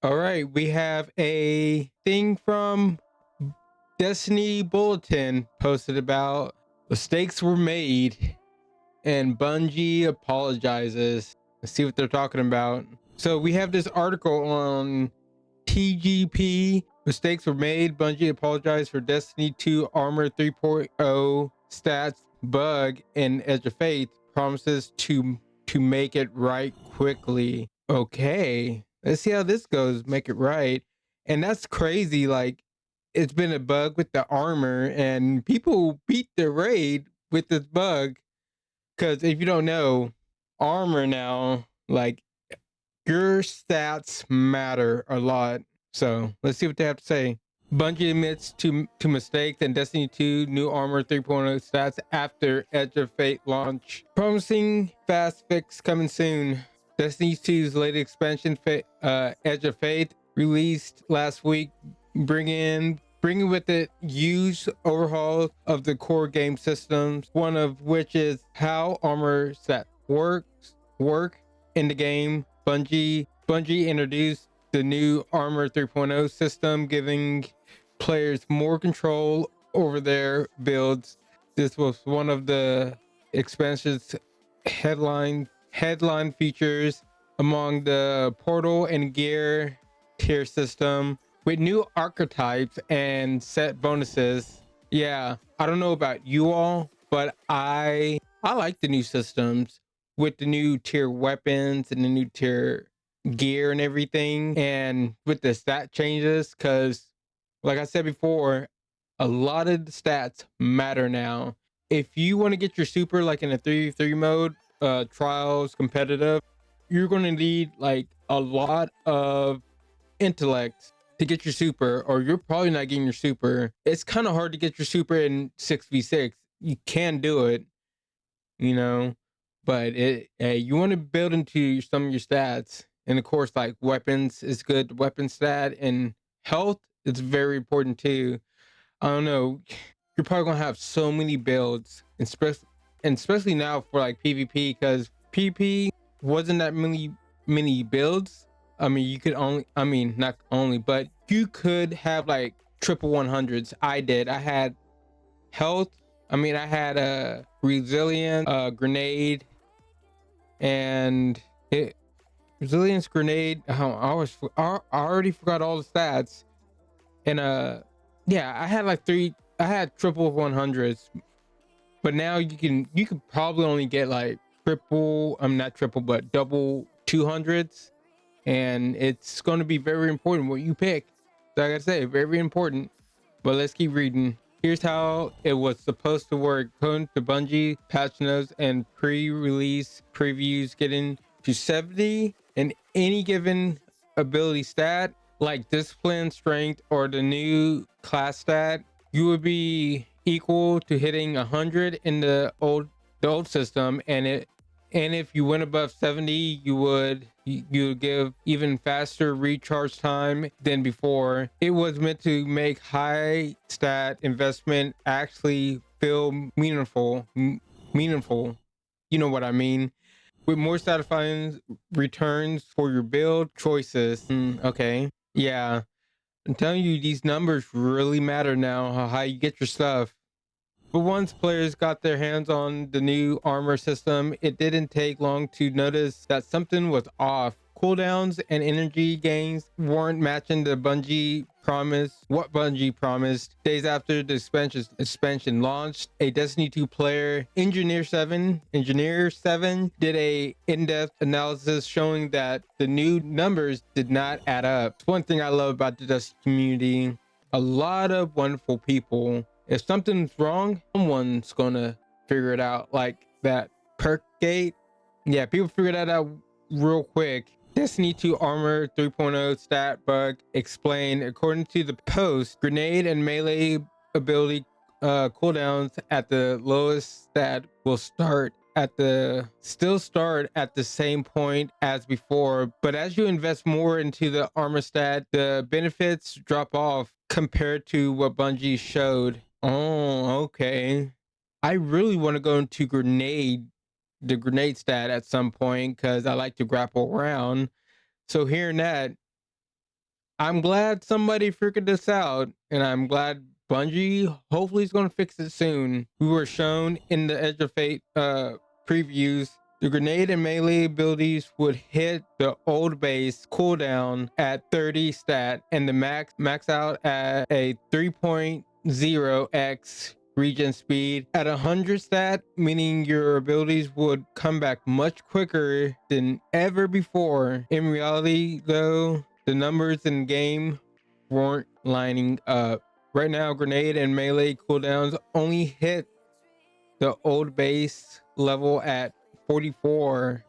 All right, we have a thing from Destiny Bulletin posted about mistakes were made and Bungie apologizes. Let's see what they're talking about. So we have this article on TGP. Mistakes were made. Bungie apologized for Destiny 2 Armor 3.0 stats bug in Edge of Faith. Promises to make it right quickly. Okay, let's see how this goes. Make it right. And that's crazy. Like, it's been a bug with the armor, and people beat the raid with this bug. Because if you don't know, armor now, like, your stats matter a lot. So let's see what they have to say. Bungie admits to mistakes in Destiny 2 new armor 3.0 stats after Edge of Fate launch. Promising fast fix coming soon. Destiny 2's latest expansion, Edge of Fate, released last week, bringing with it huge overhaul of the core game systems. One of which is how armor stats work in the game. Bungie introduced the new Armor 3.0 system, giving players more control over their builds. This was one of the expansion's headline features among the portal and gear tier system with new archetypes and set bonuses. Yeah, I don't know about you all, but I like the new systems with the new tier weapons and the new tier gear and everything, and with the stat changes, because like I said before, a lot of the stats matter now. If you want to get your super like in a 3v3 mode, trials, competitive, you're going to need like a lot of intellect to get your super, or you're probably not getting your super. It's kind of hard to get your super in 6v6. You can do it, you know, but you want to build into some of your stats, and of course like weapons is good. Weapon stat and health is very important too. I don't know, you're probably gonna have so many builds, especially now for like PvP, because PvP wasn't that many builds. I mean, you could only, I mean, not only, but you could have like triple 100s. I had health. I mean, I had a resilience, grenade, and it resilience grenade. I already forgot all the stats, and yeah, I had like three. I had triple 100s, but now you could probably only get like triple. I'm not triple, but double 200s, and it's going to be very important what you pick. Like I say, very important. But let's keep reading. Here's how it was supposed to work. According to Bungie, patch notes and pre-release previews, getting to 70 in any given ability stat, like discipline, strength, or the new class stat, you would be equal to hitting 100 in the old system, and if you went above 70, you would give even faster recharge time than before. It was meant to make high stat investment actually feel meaningful. You know what I mean? With more satisfying returns for your build choices. Okay. Yeah. I'm telling you, these numbers really matter now, how high you get your stuff. But once players got their hands on the new armor system, it didn't take long to notice that something was off. Cooldowns and energy gains weren't matching what Bungie promised. Days after the expansion launched, a Destiny 2 player, Engineer7, did a in-depth analysis showing that the new numbers did not add up. It's one thing I love about the Destiny community. A lot of wonderful people. If something's wrong, someone's gonna figure it out. Like that perk gate. Yeah, people figure that out real quick. Destiny 2 Armor 3.0 stat bug explained. According to the post, grenade and melee ability cooldowns at the lowest stat will start at the same point as before, but as you invest more into the armor stat, the benefits drop off compared to what Bungie showed. Oh, okay. I really want to go into the grenade stat at some point, because I like to grapple around. So hearing that, I'm glad somebody figured this out, and I'm glad Bungie hopefully is going to fix it soon. We were shown in the Edge of Fate previews the grenade and melee abilities would hit the old base cooldown at 30 stat and the max out at a 3.0x regen speed at 100 stat, meaning your abilities would come back much quicker than ever before. In reality, though, the numbers in game weren't lining up. Right now, grenade and melee cooldowns only hit the old base level at 44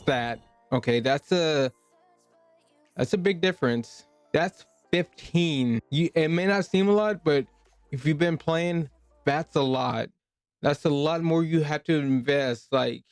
stat. Okay, that's a big difference. That's 15. It may not seem a lot, but if you've been playing, that's a lot. That's a lot more you have to invest. Like,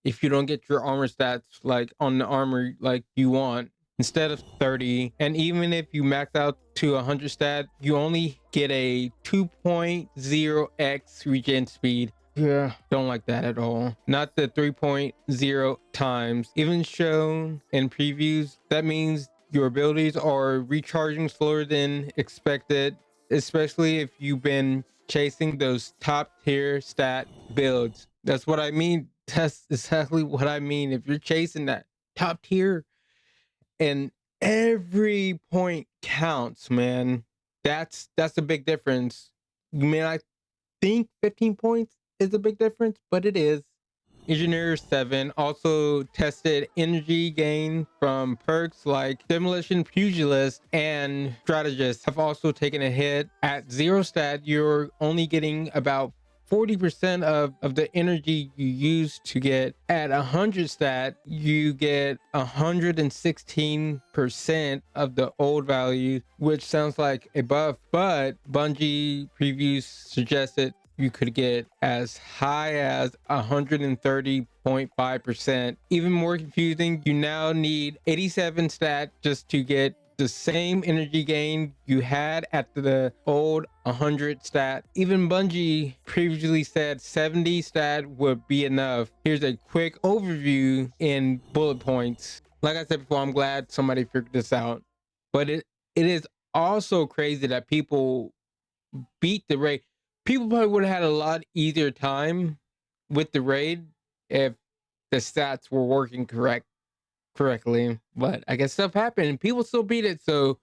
if you don't get your armor stats like on the armor like you want, instead of 30, and even if you max out to 100 stat, you only get a 2.0x regen speed. Yeah, don't like that at all. Not the 3.0 times. Even shown in previews, that means your abilities are recharging slower than expected, especially if you've been chasing those top tier stat builds. That's what I mean. That's exactly what I mean. If you're chasing that top tier and every point counts, man, that's a big difference. You may not think 15 points is a big difference, but it is. Engineer 7 also tested energy gain from perks like Demolition Pugilist and Strategist have also taken a hit. At 0 stat, you're only getting about 40% of the energy you use to get. At 100 stat, you get 116% of the old value, which sounds like a buff, but Bungie previews suggested you could get as high as 130.5%. Even more confusing, you now need 87 stat just to get the same energy gain you had at the old 100 stat. Even Bungie previously said 70 stat would be enough. Here's a quick overview in bullet points. Like I said before, I'm glad somebody figured this out. But it is also crazy that people beat the raid. People probably would have had a lot easier time with the raid if the stats were working correctly. But I guess stuff happened and people still beat it. So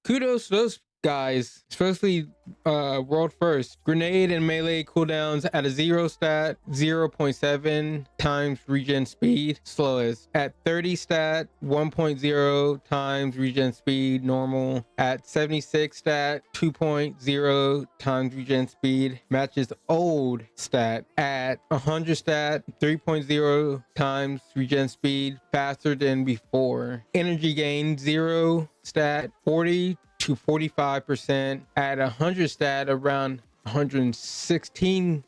kudos to those guys, especially world first. Grenade and melee cooldowns at a 0 stat, 0.7 times regen speed, slowest. At 30 stat, 1.0 times regen speed, normal. At 76 stat, 2.0 times regen speed, matches old stat. At 100 stat, 3.0 times regen speed, faster than before. Energy gain, 0 stat, 40 to 45%. At 100 stat, around 116%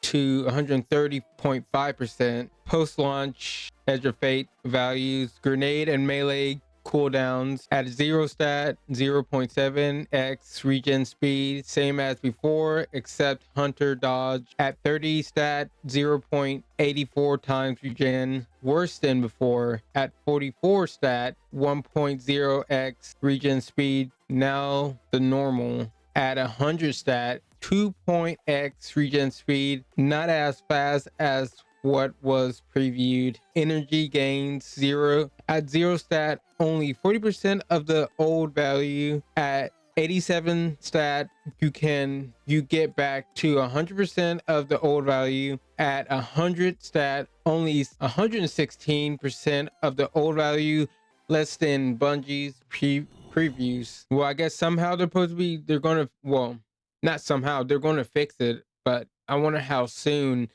to 130.5%. Post-launch Edge of Fate values, grenade and melee cooldowns at 0 stat, 0.7x regen speed, same as before, except hunter dodge. At 30 stat, 0.84 times regen, worse than before. At 44 stat, 1.0x regen speed, now the normal. At 100 stat, 2.x regen speed, not as fast as what was previewed. Energy gains 0. At 0 stat, only 40% of the old value. At 87 stat, you get back to 100% of the old value. At 100 stat, only 116% of the old value, less than Bungie's previews. Well, I guess somehow they're gonna, well, not somehow, they're gonna fix it, but I wonder how soon.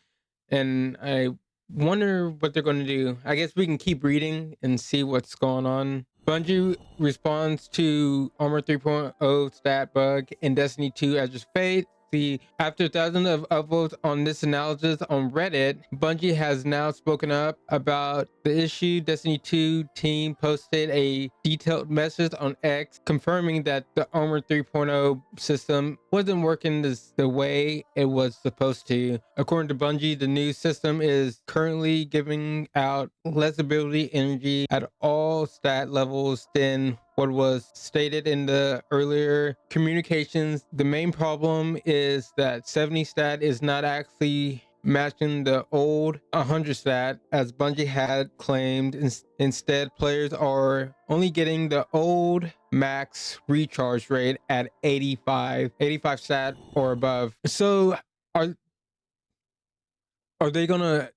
And I wonder what they're going to do. I guess we can keep reading and see what's going on. Bungie responds to Armor 3.0 stat bug in Destiny 2 Edge of Fate. After thousands of upvotes on this analysis on Reddit, Bungie has now spoken up about the issue. Destiny 2 team posted a detailed message on X confirming that the Armor 3.0 system wasn't working the way it was supposed to. According to Bungie, the new system is currently giving out less ability energy at all stat levels than what was stated in the earlier communications. The main problem is that 70 stat is not actually matching the old 100 stat as Bungie had claimed. Instead, players are only getting the old max recharge rate at 85 stat or above. So are they gonna,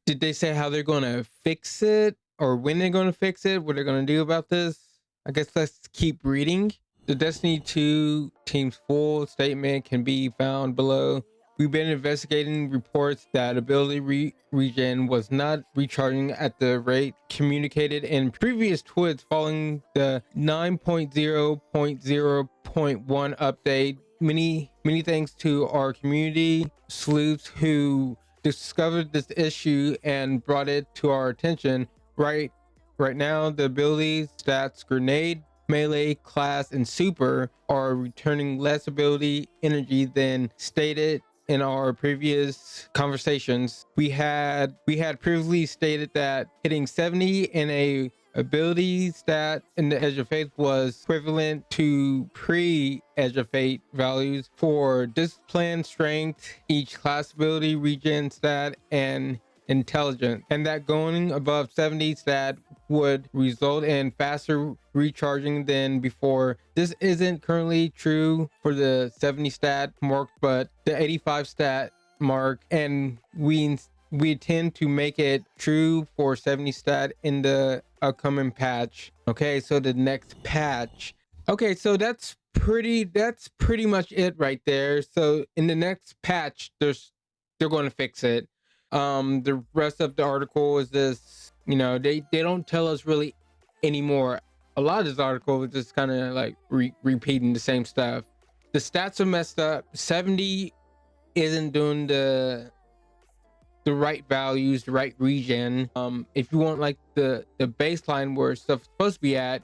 did they say how they're gonna fix it or when they're gonna fix it, what they're gonna do about this? I guess let's keep reading. The Destiny 2 team's full statement can be found below. We've been investigating reports that ability regen was not recharging at the rate communicated in previous tweets following the 9.0.0.1 update. Many thanks to our community sleuths who discovered this issue and brought it to our attention. Right now, the abilities, stats, grenade, melee, class, and super are returning less ability energy than stated in our previous conversations. We had previously stated that hitting 70 in a ability stat in the Edge of Faith was equivalent to pre-Edge of Fate values for discipline, strength, each class ability, regen stat, and intelligence, and that going above 70 stat would result in faster recharging than before. This isn't currently true for the 70 stat mark, but the 85 stat mark, and we intend to make it true for 70 stat in the upcoming patch. Okay, so the next patch. Okay, so that's pretty much it right there. So in the next patch, they're going to fix it. The rest of the article is this, they don't tell us really anymore. A lot of this article is just kind of like repeating the same stuff. The stats are messed up. 70 isn't doing the right values, the right regen. If you want like the baseline where stuff's supposed to be at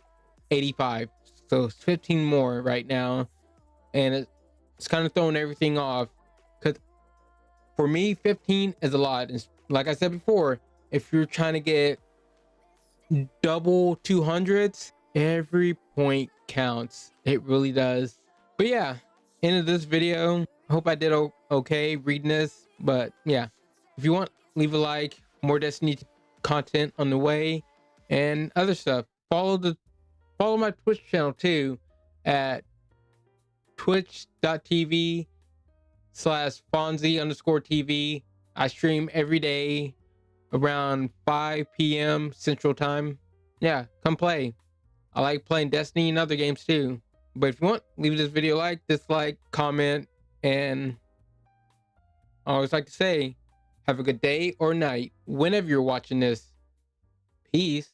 85, so it's 15 more right now, and it's kind of throwing everything off. Because for me, 15 is a lot. And like I said before, if you're trying to get double 200s, every point counts. It really does. But yeah, end of this video. Hope I did okay reading this. But yeah, if you want, leave a like. More Destiny content on the way and other stuff. Follow my Twitch channel too at twitch.tv/Fonzie_TV. I stream every day around 5 p.m. Central Time. Yeah, come play. I like playing Destiny and other games too. But if you want, leave this video a like, dislike, comment, and I always like to say, have a good day or night whenever you're watching this. Peace.